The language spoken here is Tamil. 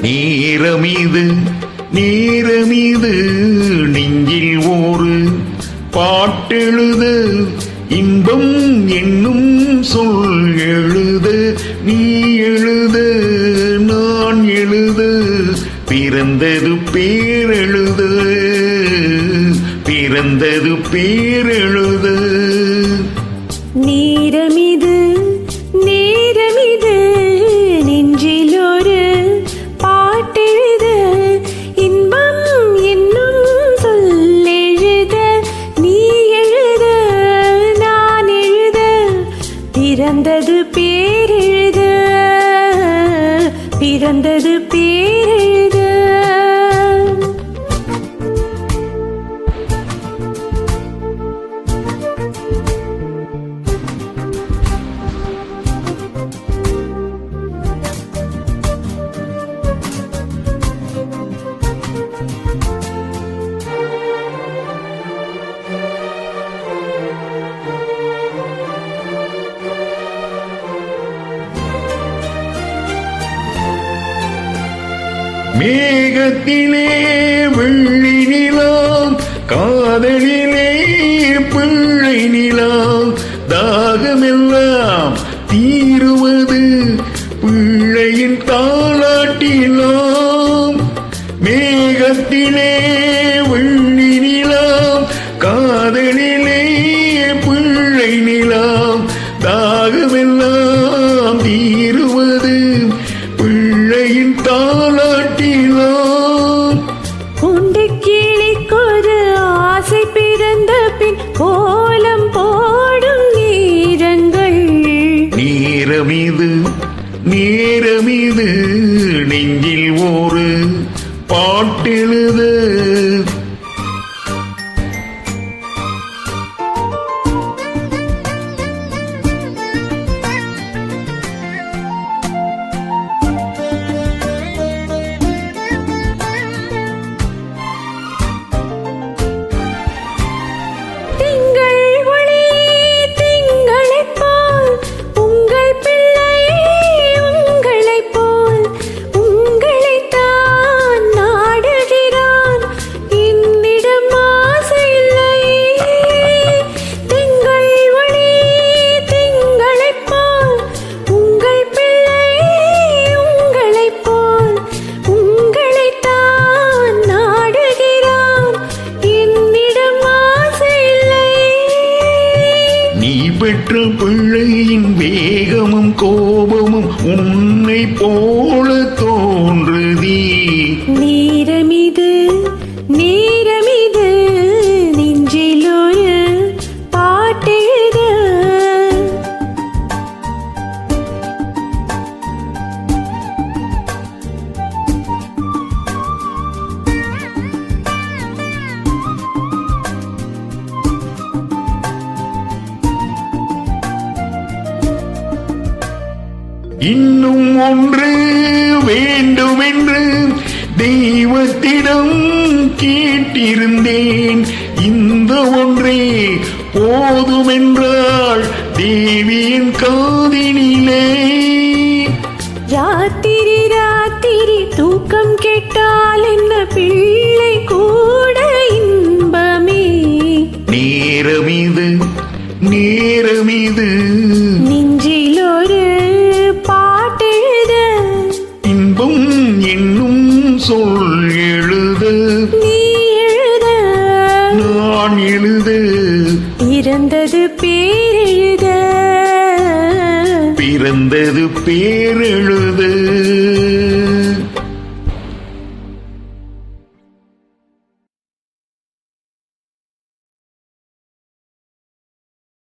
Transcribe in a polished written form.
நேரமிது நேரமிது நெஞ்சில் ஒரு பாட்டெழுத இன்பம் என்னும் சொல் எழுத நீ எழுத நான் எழுத பிறந்தது பேரெழுத பிறந்தது பேரெழுத நேரமிது நேரமிது நெஞ்சில் ஒரு பாட்டெழுத இன்பம் என்னும் சொல்லெழுத நீ எழுத நான் எழுத பிறந்தது பேரெழுத பிறந்தது பேரெழுத மேகத்திலே வெள்ளி நிலாம் காதலிலே பிள்ளை நிலாம் தாகமெல்லாம் தீருவது பிள்ளையின் தாலாட்டிலாம் மேகத்திலே வெள்ளி நிலாம் காதலிலே பிள்ளை நிலாம் தாகமெல்லாம் தீருவது பிள்ளையின் தாலாட்டிலாம் உண்டு கிளிக்கொரு ஆசை பிறந்த பின் கோலம் போடும் நேரங்கள் நேரமிது நேரமிது நெஞ்சில் ஒரு பாட்டெழுத பெற்ற பிள்ளையின் வேகமும் கோபமும் உன்னை போல தோன்றுதே நேரமிது நேரமிது நெஞ்சில் ஒரு பாட்டெழுத இன்னும் ஒன்று வேண்டுமென்று தெய்வத்திடம் கேட்டிருந்தேன் இந்த ஒன்றே போதுமென்றாள் தேவியின் காதினிலே ராத்திரி ராத்திரி தூக்கம் கெட்டால் என்ன பிள்ளை கூட இன்பமே நேரமிது நேரமிது நெஞ்சில் ஒரு பாட்டெழுத இன்பம் என்னும் சொல் எழுத நீ எழுத நான் எழுத பிறந்தது பேரெழுத பிறந்தது பேரெழுத